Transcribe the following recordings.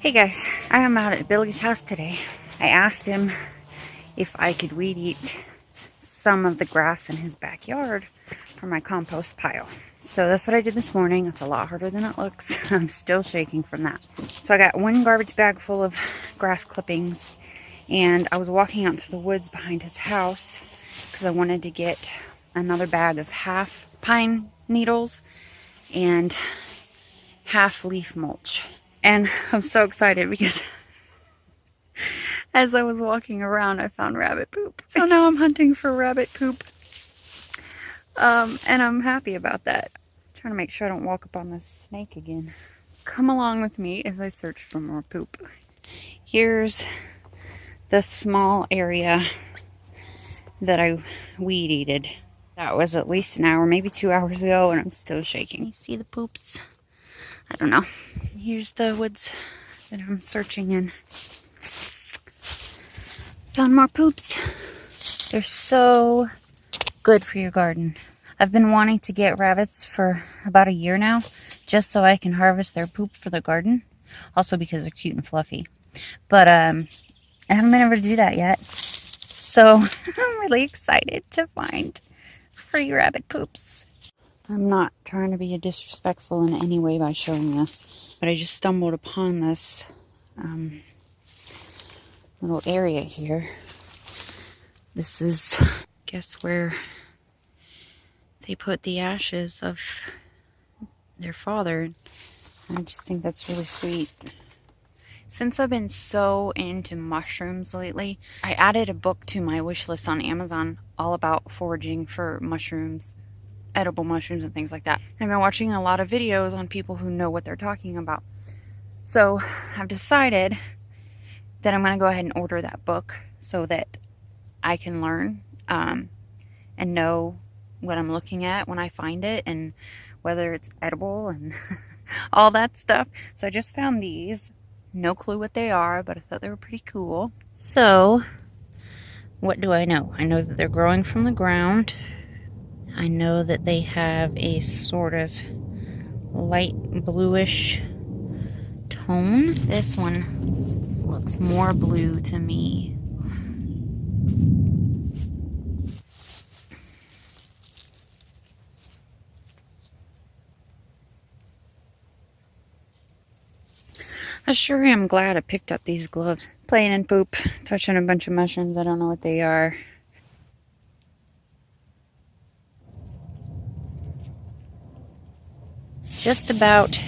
Hey guys, I am out at Billy's house today. I asked him if I could weed eat some of the grass in his backyard for my compost pile. So that's what I did this morning. It's a lot harder than it looks. I'm still shaking from that. So I got one garbage bag full of grass clippings, and I was walking out to the woods behind his house because I wanted to get another bag of half pine needles and half leaf mulch. And I'm so excited because as I was walking around, I found rabbit poop. So now I'm hunting for rabbit poop. And I'm happy about that. I'm trying to make sure I don't walk up on this snake again. Come along with me as I search for more poop. Here's the small area that I weed eated. That was at least an hour, maybe 2 hours ago, and I'm still shaking. You see the poops? I don't know. Here's the woods that I'm searching in. Found more poops. They're so good for your garden. I've been wanting to get rabbits for about a year now, just so I can harvest their poop for the garden. Also because they're cute and fluffy. But I haven't been able to do that yet. So I'm really excited to find free rabbit poops. I'm not trying to be disrespectful in any way by showing this, but I just stumbled upon this little area here. This is, I guess, where they put the ashes of their father. I just think that's really sweet. Since I've been so into mushrooms lately, I added a book to my wish list on Amazon all about foraging for mushrooms, edible mushrooms and things like that. I've been watching a lot of videos on people who know what they're talking about. So I've decided that I'm going to go ahead and order that book so that I can learn and know what I'm looking at when I find it and whether it's edible and all that stuff. So I just found these. No clue what they are, but I thought they were pretty cool. So what do I know? I know that they're growing from the ground. I know that they have a sort of light bluish tone. This one looks more blue to me. I sure am glad I picked up these gloves. Playing in poop, touching a bunch of mushrooms. I don't know what they are. Just about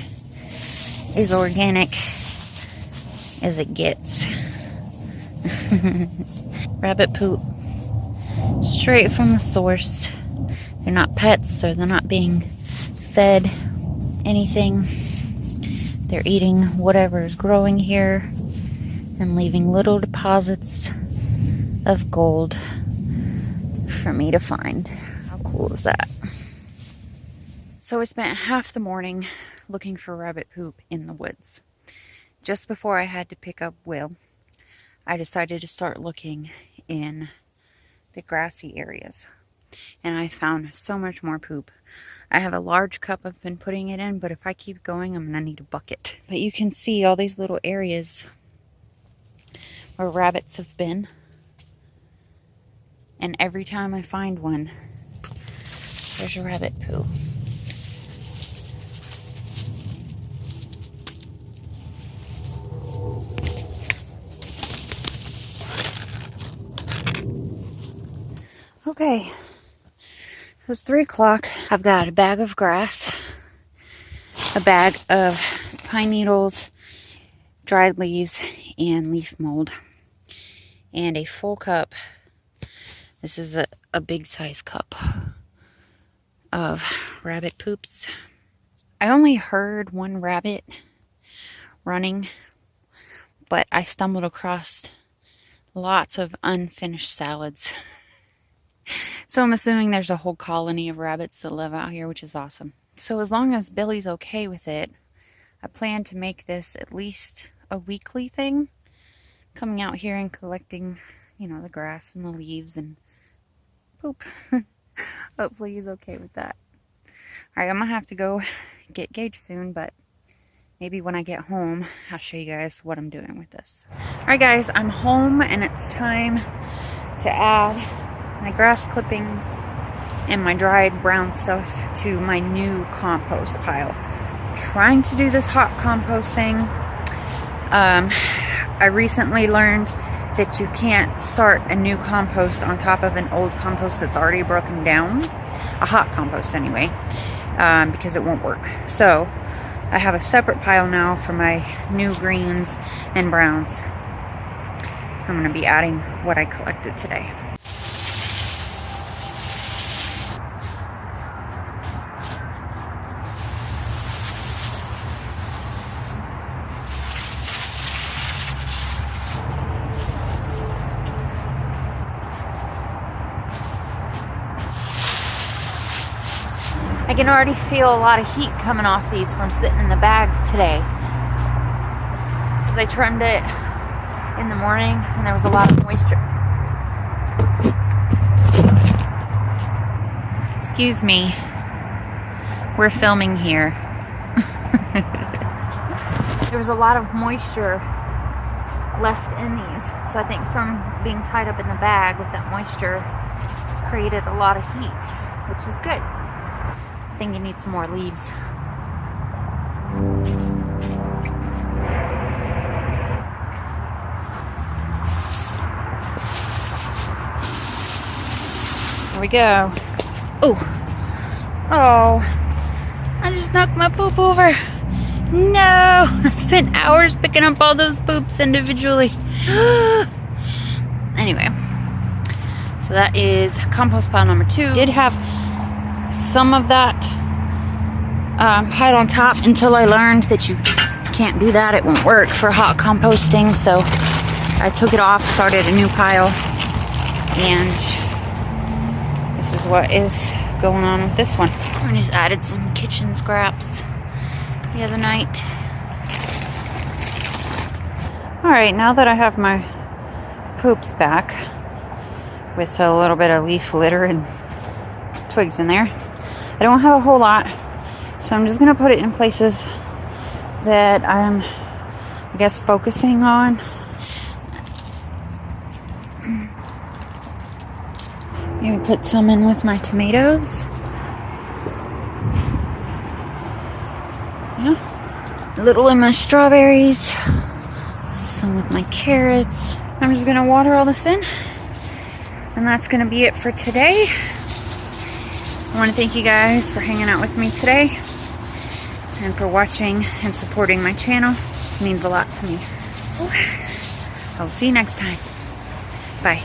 as organic as it gets. Rabbit poop. Straight from the source. They're not pets, or they're not being fed anything. They're eating whatever is growing here and leaving little deposits of gold for me to find. How cool is that? So I spent half the morning looking for rabbit poop in the woods. Just before I had to pick up Will, I decided to start looking in the grassy areas. And I found so much more poop. I have a large cup I've been putting it in, but if I keep going, I'm going to need a bucket. But you can see all these little areas where rabbits have been. And every time I find one, there's a rabbit poo. Okay. It was 3 o'clock. I've got a bag of grass, a bag of pine needles, dried leaves, and leaf mold, and a full cup. This is a big size cup of rabbit poops. I only heard one rabbit running, but I stumbled across lots of unfinished salads. So I'm assuming there's a whole colony of rabbits that live out here, which is awesome. So as long as Billy's okay with it, I plan to make this at least a weekly thing. Coming out here and collecting, you know, the grass and the leaves and poop. Hopefully he's okay with that. Alright, I'm going to have to go get Gage soon, but maybe when I get home, I'll show you guys what I'm doing with this. Alright guys, I'm home and it's time to add my grass clippings and my dried brown stuff to my new compost pile. Trying to do this hot compost thing. I recently learned that you can't start a new compost on top of an old compost that's already broken down. A hot compost anyway, because it won't work. So I have a separate pile now for my new greens and browns. I'm going to be adding what I collected today. I can already feel a lot of heat coming off these from sitting in the bags today. Because I trimmed it in the morning and there was a lot of moisture. Excuse me. We're filming here. There was a lot of moisture left in these. So I think from being tied up in the bag with that moisture, it's created a lot of heat, which is good. I think it needs some more leaves. There we go. Oh, I just knocked my poop over. No, I spent hours picking up all those poops individually. Anyway, so that is compost pile number 2. Did have some of that pile on top until I learned that you can't do that. It won't work for hot composting. So I took it off, started a new pile, and this is what is going on with this one. I just added some kitchen scraps the other night. Alright, now that I have my poops back with a little bit of leaf litter and twigs in there, I don't have a whole lot, so I'm just going to put it in places that I'm, I guess, focusing on. Maybe put some in with my tomatoes. Yeah. A little in my strawberries. Some with my carrots. I'm just going to water all this in. And that's going to be it for today. I want to thank you guys for hanging out with me today. And for watching and supporting my channel. It means a lot to me. I'll see you next time. Bye.